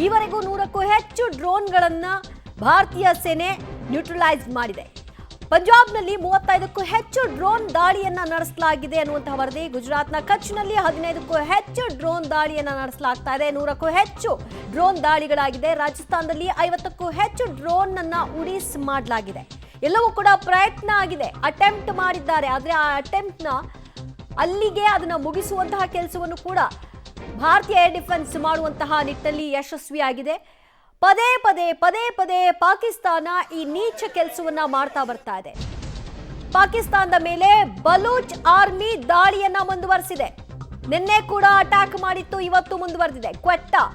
ಈವರೆಗೂ 100ಕ್ಕೂ ಹೆಚ್ಚು ಡ್ರೋನ್ಗಳನ್ನ ಭಾರತೀಯ ಸೇನೆ ನ್ಯೂಟ್ರಲೈಸ್ ಮಾಡಿದೆ. ಪಂಜಾಬ್ನಲ್ಲಿ 35ಕ್ಕೂ ಹೆಚ್ಚು ಡ್ರೋನ್ ದಾಳಿಯನ್ನ ನಡೆಸಲಾಗಿದೆ ಅನ್ನುವಂತಹ ವರದಿ. ಗುಜರಾತ್ನ ಕಚ್ನಲ್ಲಿ 15ಕ್ಕೂ ಹೆಚ್ಚು ಡ್ರೋನ್ ದಾಳಿಯನ್ನ ನಡೆಸಲಾಗ್ತಾ ಇದೆ. 100ಕ್ಕೂ ಹೆಚ್ಚು ಡ್ರೋನ್ ದಾಳಿಗಳಾಗಿದೆ. ರಾಜಸ್ಥಾನದಲ್ಲಿ 50ಕ್ಕೂ ಹೆಚ್ಚು ಡ್ರೋನ್ ಅನ್ನ ಉಡೀಸ್ ಮಾಡಲಾಗಿದೆ. ಎಲ್ಲವೂ ಕೂಡ ಪ್ರಯತ್ನ ಆಗಿದೆ, ಅಟೆಂಪ್ಟ್ ಮಾಡಿದ್ದಾರೆ. ಆದ್ರೆ ಆ ಅಟೆಂಪ್ಟ್ ನ ಅಲ್ಲಿಗೆ ಅದನ್ನ ಮುಗಿಸುವಂತಹ ಕೆಲಸವನ್ನು ಕೂಡ ಭಾರತೀಯ ಏರ್ ಡಿಫೆನ್ಸ್ ಮಾಡುವಂತಹ ನಿಟ್ಟಿನಲ್ಲಿ ಯಶಸ್ವಿಯಾಗಿದೆ. ಪದೇ ಪದೇ ಪಾಕಿಸ್ತಾನ ಈ ನೀಚ ಕೆಲಸವನ್ನ ಮಾಡ್ತಾ ಬರ್ತಾ ಇದೆ. ಪಾಕಿಸ್ತಾನದ ಮೇಲೆ ಬಲೂಚ್ ಆರ್ಮಿ ದಾಳಿಯನ್ನ ಮುಂದುವರೆಸಿದೆ. ನಿನ್ನೆ ಕೂಡ ಅಟ್ಯಾಕ್ ಮಾಡಿತ್ತು, ಇವತ್ತು ಮುಂದುವರೆದಿದೆ. ಕ್ವೆಟ್ಟಾ,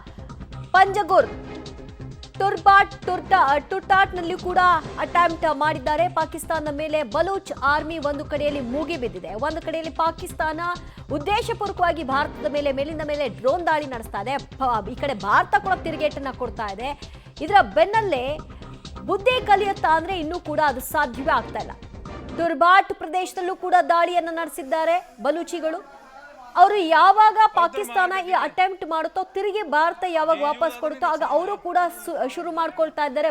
ಪಂಜಗುರ್, ಟುರ್ಟಾಟ್ನಲ್ಲಿ ಕೂಡ ಅಟೆಂಪ್ಟ್ ಮಾಡಿದ್ದಾರೆ. ಪಾಕಿಸ್ತಾನದ ಮೇಲೆ ಬಲೂಚ್ ಆರ್ಮಿ ಒಂದು ಕಡೆಯಲ್ಲಿ ಮೂಗಿ ಬಿದ್ದಿದೆ, ಒಂದು ಕಡೆಯಲ್ಲಿ ಪಾಕಿಸ್ತಾನ ಉದ್ದೇಶಪೂರ್ವಕವಾಗಿ ಭಾರತದ ಮೇಲೆ ಮೇಲಿಂದ ಮೇಲೆ ಡ್ರೋನ್ ದಾಳಿ ನಡೆಸ್ತಾ ಇದೆ. ಈ ಕಡೆ ಭಾರತ ಕೂಡ ತಿರುಗೇಟನ್ನ ಕೊಡ್ತಾ ಇದೆ. ಇದರ ಬೆನ್ನಲ್ಲೇ ಬುದ್ಧಿ ಕಲಿಯುತ್ತಾ ಅಂದ್ರೆ ಇನ್ನೂ ಕೂಡ ಅದು ಸಾಧ್ಯವೇ ಆಗ್ತಾ ಇಲ್ಲ. ಟುರ್ಬಾಟ್ ಪ್ರದೇಶದಲ್ಲೂ ಕೂಡ ದಾಳಿಯನ್ನ ನಡೆಸಿದ್ದಾರೆ ಬಲೂಚಿಗಳು. ಅವರು ಯಾವಾಗ ಪಾಕಿಸ್ತಾನ ಈ ಅಟೆಂಪ್ಟ್ ಮಾಡುತ್ತೋ, ತಿರುಗಿ ಭಾರತ ಯಾವಾಗ ವಾಪಸ್ ಕೊಡುತ್ತೋ ಆಗ ಅವರು ಕೂಡ ಶುರು ಮಾಡ್ಕೊಳ್ತಾ ಇದ್ದಾರೆ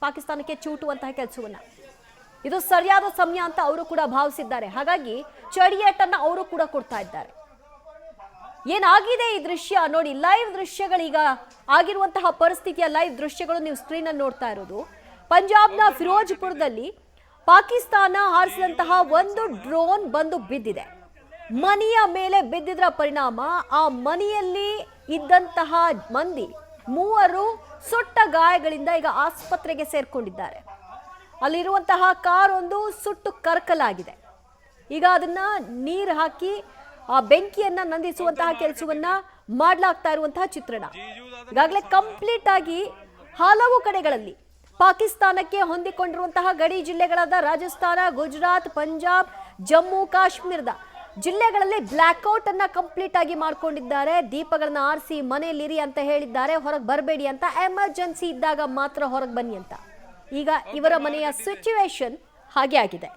ಪಾಕಿಸ್ತಾನಕ್ಕೆ ಚೂಟುವಂತಹ ಕೆಲಸವನ್ನ. ಇದು ಸರಿಯಾದ ಸಮಯ ಅಂತ ಅವರು ಕೂಡ ಭಾವಿಸಿದ್ದಾರೆ. ಹಾಗಾಗಿ ಚಡಿಯೇಟನ್ನ ಅವರು ಕೂಡ ಕೊಡ್ತಾ ಇದ್ದಾರೆ. ಏನಾಗಿದೆ ಈ ದೃಶ್ಯ ನೋಡಿ, ಲೈವ್ ದೃಶ್ಯಗಳೀಗ ಆಗಿರುವಂತಹ ಪರಿಸ್ಥಿತಿಯ ಲೈವ್ ದೃಶ್ಯಗಳು ನೀವು ಸ್ಕ್ರೀನ್ ಅಲ್ಲಿ ನೋಡ್ತಾ ಇರೋದು. ಪಂಜಾಬ್ನ ಫಿರೋಜ್ಪುರದಲ್ಲಿ ಪಾಕಿಸ್ತಾನ ಹಾರಿಸಿದಂತಹ ಒಂದು ಡ್ರೋನ್ ಬಂದು ಬಿದ್ದಿದೆ. ಮನೆಯ ಮೇಲೆ ಬಿದ್ದಿದ್ರ ಪರಿಣಾಮ ಆ ಮನೆಯಲ್ಲಿ ಇದ್ದಂತಹ ಮಂದಿ 3 ಸುಟ್ಟ ಗಾಯಗಳಿಂದ ಈಗ ಆಸ್ಪತ್ರೆಗೆ ಸೇರ್ಕೊಂಡಿದ್ದಾರೆ. ಅಲ್ಲಿರುವಂತಹ ಕಾರ್ ಒಂದು ಸುಟ್ಟು ಕರಕಲಾಗಿದೆ. ಈಗ ಅದನ್ನ ನೀರು ಹಾಕಿ ಆ ಬೆಂಕಿಯನ್ನ ನಂದಿಸುವಂತಹ ಕೆಲಸವನ್ನ ಮಾಡಲಾಗ್ತಾ ಇರುವಂತಹ ಚಿತ್ರಣ. ಈಗಾಗಲೇ ಕಂಪ್ಲೀಟ್ ಆಗಿ ಹಲವು ಕಡೆಗಳಲ್ಲಿ ಪಾಕಿಸ್ತಾನಕ್ಕೆ ಹೊಂದಿಕೊಂಡಿರುವಂತಹ ಗಡಿ ಜಿಲ್ಲೆಗಳಾದ ರಾಜಸ್ಥಾನ, ಗುಜರಾತ್, ಪಂಜಾಬ್, ಜಮ್ಮು ಕಾಶ್ಮೀರದ ಜಿಲ್ಲೆಗಳಲ್ಲಿ ಬ್ಲ್ಯಾಕ್ಔಟ್ ಅನ್ನ ಕಂಪ್ಲೀಟ್ ಆಗಿ ಮಾಡ್ಕೊಂಡಿದ್ದಾರೆ. ದೀಪಗಳನ್ನ ಆರಿಸಿ ಮನೆಯಲ್ಲಿರಿ ಅಂತ ಹೇಳಿದ್ದಾರೆ, ಹೊರಗೆ ಬರಬೇಡಿ ಅಂತ, ಎಮರ್ಜೆನ್ಸಿ ಇದ್ದಾಗ ಮಾತ್ರ ಹೊರಗೆ ಬನ್ನಿ ಅಂತ. ಈಗ ಇವರ ಮನೆಯ ಸಿಚುವೇಶನ್ ಹಾಗೆ ಆಗಿದೆ.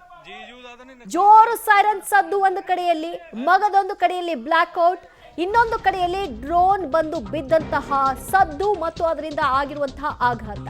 ಜೋರು ಸೈರನ್ ಸದ್ದು ಒಂದು ಕಡೆಯಲ್ಲಿ, ಮಗದೊಂದು ಕಡೆಯಲ್ಲಿ ಬ್ಲ್ಯಾಕ್ಔಟ್, ಇನ್ನೊಂದು ಕಡೆಯಲ್ಲಿ ಡ್ರೋನ್ ಬಂದು ಬಿದ್ದಂತಹ ಸದ್ದು ಮತ್ತು ಅದರಿಂದ ಆಗಿರುವಂತಹ ಆಘಾತ.